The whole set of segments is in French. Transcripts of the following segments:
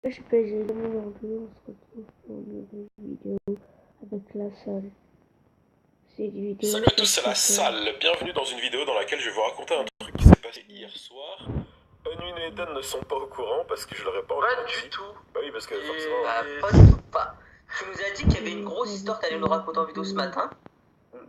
Je suis PG, aujourd'hui on se retrouve pour une nouvelle vidéo avec la salle. C'est une vidéo. Salut à tous, c'est la salle. Bienvenue dans une vidéo dans laquelle je vais vous raconter un truc qui s'est passé hier soir. Unwin et Eden ne sont pas au courant parce que je leur ai pas encore dit. Pas du tout. Bah oui, parce que forcément. Pas du tout. Pas. Tu nous as dit qu'il y avait une grosse histoire que t'allais nous raconter en vidéo ce matin.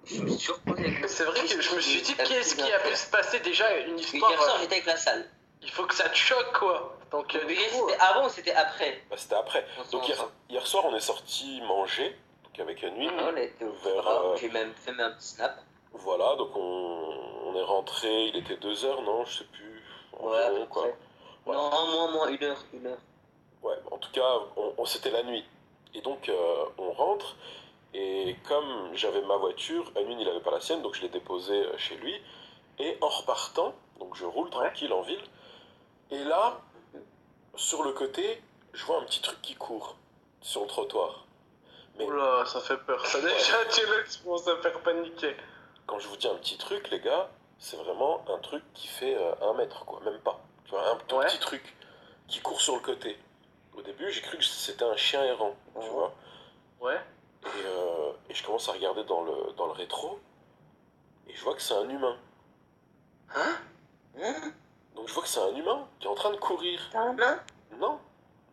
Je me suis surposé avec le. C'est vrai que je me suis dit qu'est-ce qui a pu se passer déjà une histoire. Hier soir j'étais avec la salle. Il faut que ça te choque quoi. Donc Mais c'était avant ou c'était après? Bah c'était après. Donc hier soir on est sorti manger donc avec Unwin. On était au vers. J'ai même fait un petit snap. Voilà, donc on est rentré, il était 2h, non, je sais plus. Ouais, quoi. Ouais. Non, moins, une heure. Ouais, en tout cas, c'était la nuit. Et donc on rentre. Et comme j'avais ma voiture, Unwin il avait pas la sienne, donc je l'ai déposée chez lui. Et en repartant, donc je roule tranquille en ville. Et là, sur le côté, je vois un petit truc qui court sur le trottoir. Mais... Oula, ça fait peur. Ça déjà, tu commences à faire paniquer. Quand je vous dis un petit truc, les gars, c'est vraiment un truc qui fait 1 mètre, quoi, même pas. Tu vois, un tout petit truc qui court sur le côté. Au début, j'ai cru que c'était un chien errant, tu vois. Ouais. Et je commence à regarder dans le rétro, et je vois que c'est un humain. Hein? Donc je vois que c'est un humain qui est en train de courir. T'as un main? Non.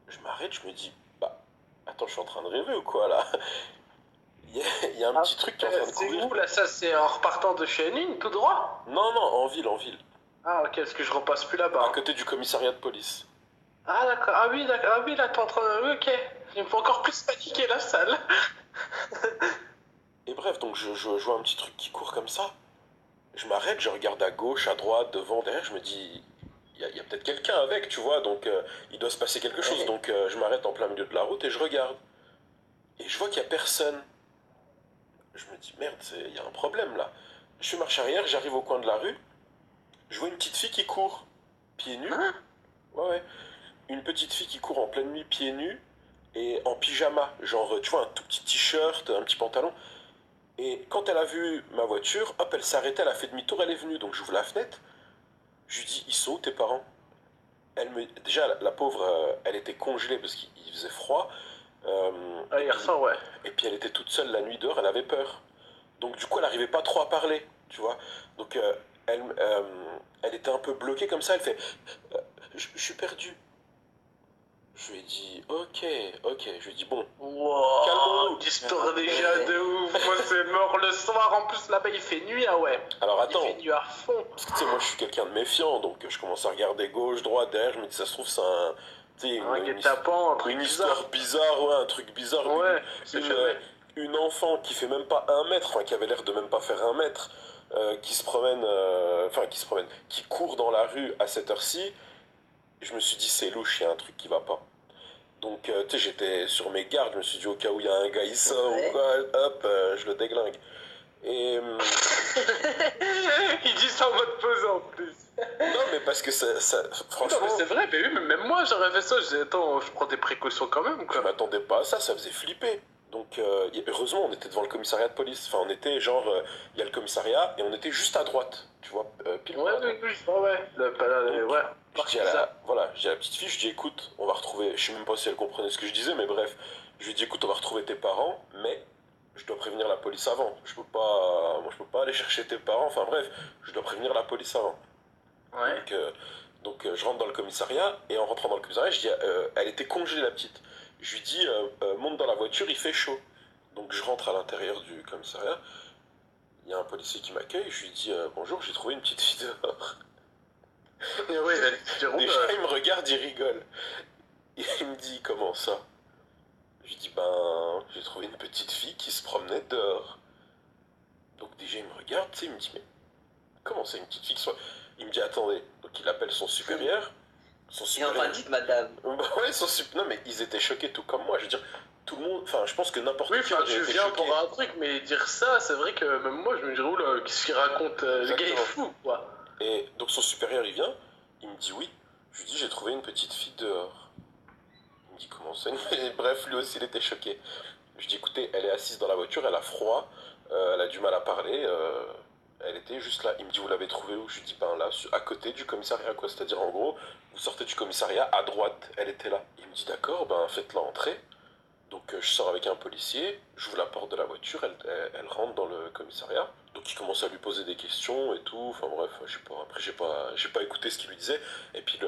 Je m'arrête, je me dis, bah, attends, je suis en train de rêver ou quoi, là? Il y a un petit truc qui est en train de courir. C'est où, là, ça? C'est en repartant de chez Unwin, tout droit? Non, en ville. Ah, ok, parce que je repasse plus là-bas. À côté du commissariat de police. Ah, d'accord. Ah oui, d'accord. Ah oui, là, t'es en train de... Ok. Il me faut encore plus paniquer, la salle. Et bref, donc je vois un petit truc qui court comme ça. Je m'arrête, je regarde à gauche, à droite, devant, derrière, je me dis, il y a peut-être quelqu'un avec, tu vois, donc il doit se passer quelque chose. Donc je m'arrête en plein milieu de la route et je regarde. Et je vois qu'il n'y a personne. Je me dis, merde, il y a un problème là. Je fais marche arrière, j'arrive au coin de la rue. Je vois une petite fille qui court, pieds nus. Ouais. Une petite fille qui court en pleine nuit, pieds nus, et en pyjama. Genre, tu vois, un tout petit t-shirt, un petit pantalon. Et quand elle a vu ma voiture, hop, elle s'est arrêtée, elle a fait demi-tour, elle est venue. Donc j'ouvre la fenêtre. Je lui dis, ils sont où tes parents? Déjà, la pauvre, elle était congelée parce qu'il faisait froid. Hier soir, ouais. Et puis elle était toute seule la nuit dehors, elle avait peur. Donc du coup, elle n'arrivait pas trop à parler, tu vois. Donc elle était un peu bloquée comme ça, elle fait je suis perdue. Je lui ai dit ok. Je lui ai dit bon. Wow, calmons-nous. Histoire déjà de ouf. Moi c'est mort le soir. En plus là-bas il fait nuit, ah ouais. Alors attends. Il fait nuit à fond. Parce que tu sais, moi je suis quelqu'un de méfiant, donc je commence à regarder gauche, droite, derrière. Je me dis ça se trouve c'est un. Tu sais, une histoire bizarre, ouais, un truc bizarre. Ouais, une enfant qui fait même pas 1 mètre, enfin qui avait l'air de même pas faire 1 mètre, qui se promène, qui court dans la rue à cette heure-ci. Je me suis dit c'est louche, il y a un truc qui va pas. Donc tu sais, j'étais sur mes gardes, je me suis dit au cas où il y a un gars il sort ou quoi, hop, je le déglingue. Et il dit ça en mode pesant en plus. Non mais parce que ça franchement. Non mais c'est vrai, mais oui, mais même moi j'aurais fait ça, je disais attends, je prends des précautions quand même quoi. Je m'attendais pas à ça, ça faisait flipper. Donc heureusement on était devant le commissariat de police, enfin on était genre, il y a le commissariat et on était juste à droite, tu vois, pile ouais. Je dis à la petite fille, je dis écoute, on va retrouver, je sais même pas si elle comprenait ce que je disais, mais bref, je lui dis écoute, on va retrouver tes parents, mais je dois prévenir la police avant. Je peux pas aller chercher tes parents, enfin bref, je dois prévenir la police avant. Ouais. Donc je rentre dans le commissariat, et en rentrant dans le commissariat, je dis, elle était congelée la petite. Je lui dis, monte dans la voiture, il fait chaud. Donc je rentre à l'intérieur du commissariat, il y a un policier qui m'accueille, je lui dis, bonjour, j'ai trouvé une petite fille dehors. Et ouais, Déjà, il me regarde, il rigole. Et il me dit, comment ça? Je lui dis, ben, j'ai trouvé une petite fille qui se promenait dehors. Donc déjà, il me regarde, tu sais, il me dit, mais comment c'est une petite fille qui soit... Il me dit, attendez. Donc il appelle son supérieur. Et enfin, dites madame. Bah ouais, non, mais ils étaient choqués tout comme moi. Je veux dire, tout le monde... Enfin, je pense que n'importe qui... Oui, tu viens pour un truc, mais dire ça, c'est vrai que même moi, je me dis, oula, qu'est-ce qu'il raconte? Le gars est fou, quoi. Et donc son supérieur, il vient, il me dit oui. Je lui dis, j'ai trouvé une petite fille dehors. Il me dit, comment ça? Et bref, lui aussi, il était choqué. Je dis, écoutez, elle est assise dans la voiture, elle a froid, elle a du mal à parler, elle était juste là. Il me dit, vous l'avez trouvée où? Je lui dis, ben là, à côté du commissariat, quoi. C'est-à-dire, en gros, vous sortez du commissariat, à droite, elle était là. Il Il me dit d'accord, ben faites-la entrer. Donc je sors avec un policier, j'ouvre la porte de la voiture, elle rentre dans le commissariat. Donc il commence à lui poser des questions et tout. Enfin bref, je sais pas. Après j'ai pas écouté ce qu'il lui disait. Et puis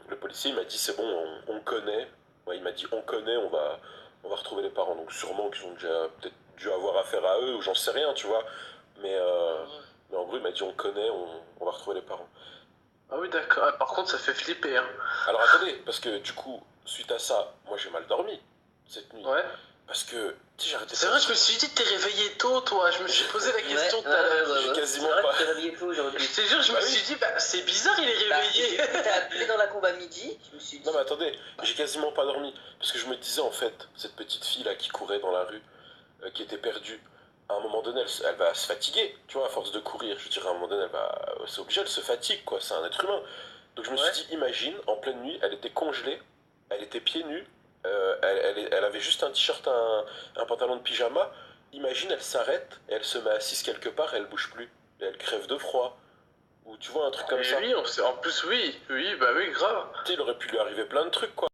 le policier il m'a dit c'est bon, on connaît. Ouais, il m'a dit on connaît, on va retrouver les parents. Donc sûrement qu'ils ont déjà peut-être dû avoir affaire à eux ou j'en sais rien, tu vois. Mais, euh, mais en gros il m'a dit on connaît, on va retrouver les parents. Ah oui, d'accord. Ah, par contre, ça fait flipper, hein. Alors attendez, parce que du coup, suite à ça, moi j'ai mal dormi cette nuit. Ouais. Parce que, tu sais, j'arrêtais C'est pas vrai, de- je me suis dit, t'es réveillé tôt, toi. Je me suis posé la question tout à l'heure. J'ai quasiment C'est vrai pas- que t'es réveillé tôt aujourd'hui. Je te jure, je me Bah oui. suis dit, bah, c'est bizarre, il est Bah, réveillé. T'as appelé dans la combe à midi, je me suis dit. Non mais attendez, j'ai quasiment pas dormi. Parce que je me disais en fait, cette petite fille là qui courait dans la rue, qui était perdue, à un moment donné, elle va se fatiguer, tu vois, à force de courir. Je dirais à un moment donné, c'est obligé, elle se fatigue, quoi, c'est un être humain. Donc je me suis Ouais. dit, imagine, en pleine nuit, elle était congelée, elle était pieds nus, elle avait juste un t-shirt, un pantalon de pyjama. Imagine, elle s'arrête, et elle se met assise quelque part, et elle bouge plus. Et elle crève de froid. Ou tu vois, un truc comme Mais ça. oui, en plus, oui, bah oui, grave. Tu sais, il aurait pu lui arriver plein de trucs, quoi.